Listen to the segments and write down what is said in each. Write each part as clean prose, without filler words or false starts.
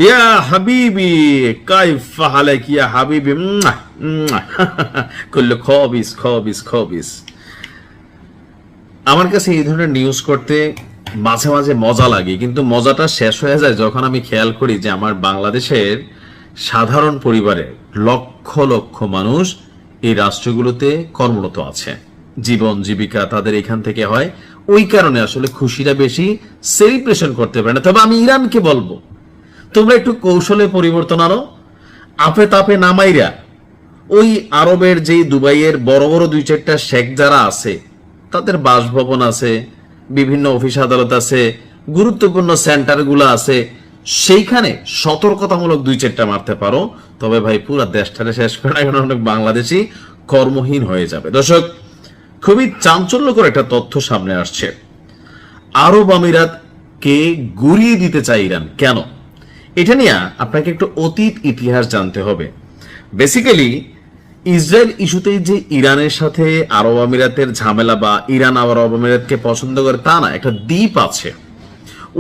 ইয়া হাবিবি, কাইফা হালাক ইয়া হাবিবি, কুল্লু খবিস খবিস খবিস। আমার কাছে এই ধরনের নিউজ করতে মাঝে মাঝে মজা লাগে, কিন্তু মজাটা শেষ হয়ে যায় যখন আমি খেয়াল করি যে আমার বাংলাদেশের সাধারণ পরিবারের লক্ষ লক্ষ মানুষ এই রাষ্ট্রগুলোতে কর্মরত আছে, জীবন জীবিকা তাদের এখান থেকে হয়। ওই কারণে আসলে খুশিটা বেশি সেলিব্রেশন করতে পারে না। তবে আমি ইরানকে বলবো, তোমরা একটু কৌশলে পরিবর্তন আনো, আপে তাপে নামাইরা ওই আরবের যেই দুবাইয়ের বড় বড় দুই চারটা শেখ যারা আছে, তাদের বাসভবন আছে, বিভিন্ন অফিস আদালত আছে, গুরুত্বপূর্ণ সেন্টারগুলো আছে, সেইখানে সতর্কতামূলক দুই চারটা মারতে পারো, তবে ভাই পুরো দেশটারে শেষ করে না, কারণ অনেক বাংলাদেশি কর্মহীন হয়ে যাবে। দর্শক, খুবই চাঞ্চল্যকর একটা তথ্য সামনে আসছে। আরব আমিরাতকে গুড়িয়ে দিতে চায় ইরান, কেন? এটা নিয়ে আপনাকে একটু অতীত ইতিহাস জানতে হবে। বেসিক্যালি ইসরায়েল ইস্যুতেই যে ইরানের সাথে আরব আমিরাতের ঝামেলা বা ইরান আবার আরব আমিরাতকে পছন্দ করে তা না, একটা দ্বীপ আছে।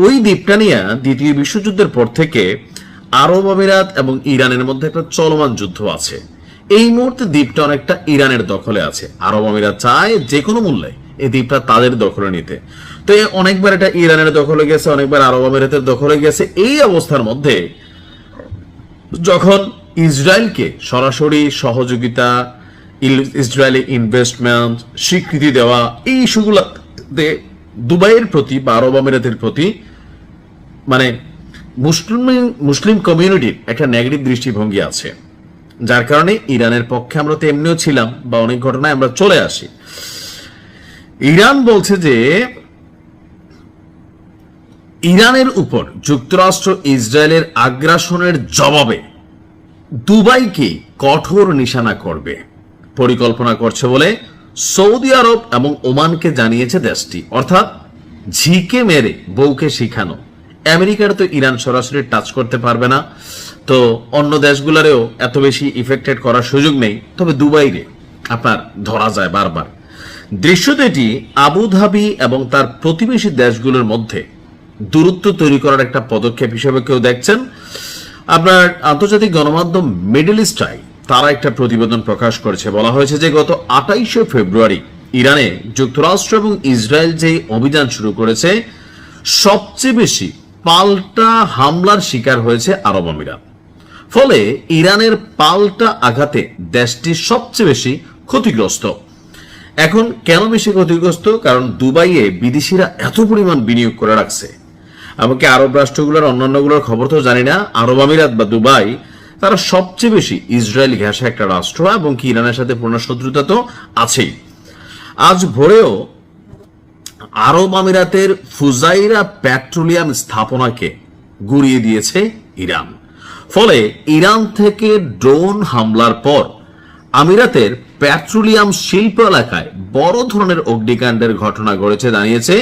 ওই দ্বীপটা নিয়ে দ্বিতীয় বিশ্বযুদ্ধের পর থেকে আরব আমিরাত এবং ইরানের মধ্যে একটা চলমান যুদ্ধ আছে। এই মুহূর্তে দ্বীপটা অনেকটা ইরানের দখলে আছে। আরব আমিরাত চায় যে কোনো মূল্যে এই দ্বীপটা তাদের দখলে নিতে। তো অনেকবার এটা ইরানের দখলে গেছে, অনেকবার আরব আমিরাতের দখলে গেছে। এই অবস্থার মধ্যে যখন ইসরায়েলকে সরাসরি সহযোগিতা, ইসরায়েলি ইনভেস্টমেন্ট, স্বীকৃতি দেওয়া, এই ইস্যুগুলোতে দুবাইয়ের প্রতি বা আরব আমিরাতের প্রতি মানে মুসলিম কমিউনিটির একটা নেগেটিভ দৃষ্টিভঙ্গি আছে, যার কারণে ইরানের পক্ষে আমরা তো এমনিও ছিলাম বা অনেক ঘটনায় আমরা চলে আসি। ইরান বলছে যে ইরানের উপর যুক্তরাষ্ট্র ইসরায়েলের আগ্রাসনের জবাবে দুবাইকে কঠোর নিশানা করবে পরিকল্পনা করছে বলে সৌদি আরব এবং ওমানকে জানিয়েছে দেশটি। অর্থাৎ ঝিকে মেরে বউকে শিখানো। আমেরিকার তো ইরান সরাসরি টাচ করতে পারবে না, তো অন্য দেশগুলোরেও এত বেশি ইফেক্টেড করার সুযোগ নেই, তবে দুবাইরে আপনার ধরা যায় বারবার। দৃশ্যত এটি আবুধাবি এবং তার প্রতিবেশী দেশগুলোর মধ্যে দূরত্ব তৈরি করার একটা পদক্ষেপ হিসেবে কেউ দেখছেন। আপনার আন্তর্জাতিক গণমাধ্যম মিডল ইস্ট আই তারা একটা প্রতিবেদন প্রকাশ করেছে। বলা হয়েছে যে গত 28শে ফেব্রুয়ারি ইরানে যুক্তরাষ্ট্র এবং ইসরায়েল যে অভিযান শুরু করেছে, সবচেয়ে বেশি পাল্টা হামলার শিকার হয়েছে আরব আমিরাত। ফলে ইরানের পাল্টা আঘাতে দেশটি সবচেয়ে বেশি ক্ষতিগ্রস্ত। এখন কেন বেশি ক্ষতিগ্রস্ত? কারণ দুবাইয়ে বিদেশিরা এত পরিমাণ বিনিয়োগ করে রাখছে। এমনকি আরব রাষ্ট্রগুলোর অন্যান্যগুলোর খবর তো জানি না, আরব আমিরাত বা দুবাই তারা সবচেয়ে বেশি ইসরায়েল ঘেঁষা একটা রাষ্ট্র, এবং কি ইরানের সাথে পূর্ণ শত্রুতা তো আছেই। আজ ভোরেও আরব আমিরাতের ফুজাইরা পেট্রোলিয়াম স্থাপনাকে গুড়িয়ে দিয়েছে ইরান। ফলে ইরান থেকে ড্রোন হামলার পর আমিরাতের পেট্রোলিয়াম শিল্প এলাকায় বড় ধরনের অগ্নিকাণ্ডের ঘটনা ঘটেছে জানিয়েছে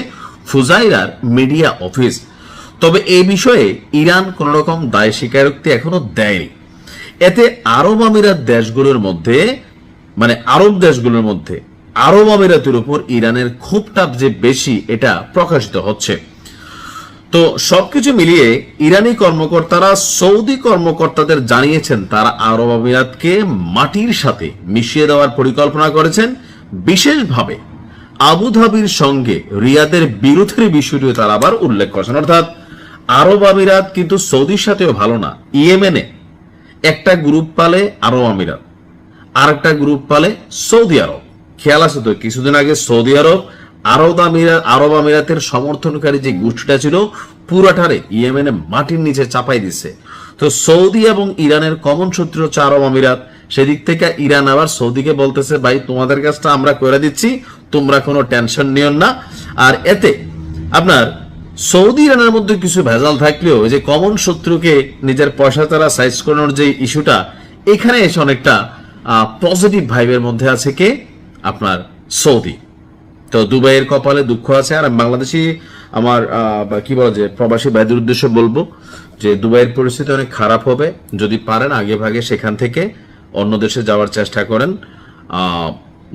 ফুজাইরার মিডিয়া অফিস। তবে এই বিষয়ে ইরান কোন রকম দায় স্বীকারোক্তি এখনো দেয়নি। এতে আরব আমিরাত দেশগুলোর মধ্যে আরব দেশগুলোর মধ্যে আরব আমিরাতের উপর ইরানের ক্ষোভটা যে বেশি, এটা প্রকাশিত হচ্ছে। তো সবকিছু মিলিয়ে ইরানি কর্মকর্তারা সৌদি কর্মকর্তাদের জানিয়েছেন তারা আরব আমিরাতকে মাটির সাথে মিশিয়ে দেওয়ার পরিকল্পনা করেছেন। বিশেষভাবে আবুধাবির সঙ্গে রিয়াদের বিরোধের বিষয়টিও তারা আবার উল্লেখ করেছেন। অর্থাৎ আরব আমিরাত কিন্তু সৌদির সাথেও ভালো না। ইয়েমেনে একটা গ্রুপ পালে আরব আমিরাত, আর একটা গ্রুপ পালে সৌদি আরব। খেয়াল আছে তো, কিছুদিন আগে সৌদি আরব আরব আমিরাতের সমর্থনকারী যে গোষ্ঠীটা ছিল পুরাটারে ইয়েমেনে মাটির নিচে চাপাই দিছে। তো সৌদি এবং ইরানের কমন শত্রু হচ্ছে আরব আমিরাত। সেদিক থেকে ইরান আবার সৌদিকে বলতেছে, ভাই তোমাদের কাজটা আমরা করে দিচ্ছি, তোমরা কোনো টেনশন নিও না। আর এতে আপনার সৌদি ইরানের মধ্যে কিছু ভেজাল থাকলেও যে কমন শত্রুকে নিজের পয়সা তারা সাইজ করানোর যে ইস্যুটা, এখানে এসে অনেকটা পজিটিভ ভাইবের মধ্যে আছে কে? আপনার সৌদি। তো দুবাইয়ের কপালে দুঃখ আছে। আর বাংলাদেশি আমার কি বলা যায় প্রবাসী ভাইদের উদ্দেশ্যে বলবো যে দুবাইয়ের পরিস্থিতি অনেক খারাপ হবে। যদি পারেন আগে ভাগে সেখান থেকে অন্য দেশে যাওয়ার চেষ্টা করেন।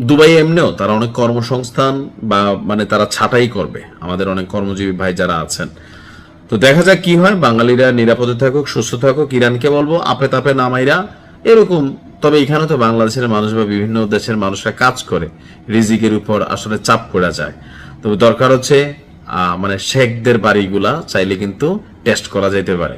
দুবাই এমনিও তারা অনেক কর্মসংস্থান বা তারা ছাঁটাই করবে আমাদের অনেক কর্মজীবী ভাই যারা আছেন। তো দেখা যাক কি হয়। বাঙালিরা নিরাপদে থাকুক, সুস্থ থাকুক। ইরানকে বলবো আপে তাপে নামাইরা এরকম। তবে এখানে তো বাংলাদেশের মানুষ বা বিভিন্ন দেশের মানুষরা কাজ করে, রিজিকের উপর আসলে চাপ পড়া যায়। তবে দরকার হচ্ছে মানে শেখদের বাড়িগুলা চাইলে কিন্তু টেস্ট করা যেতে পারে।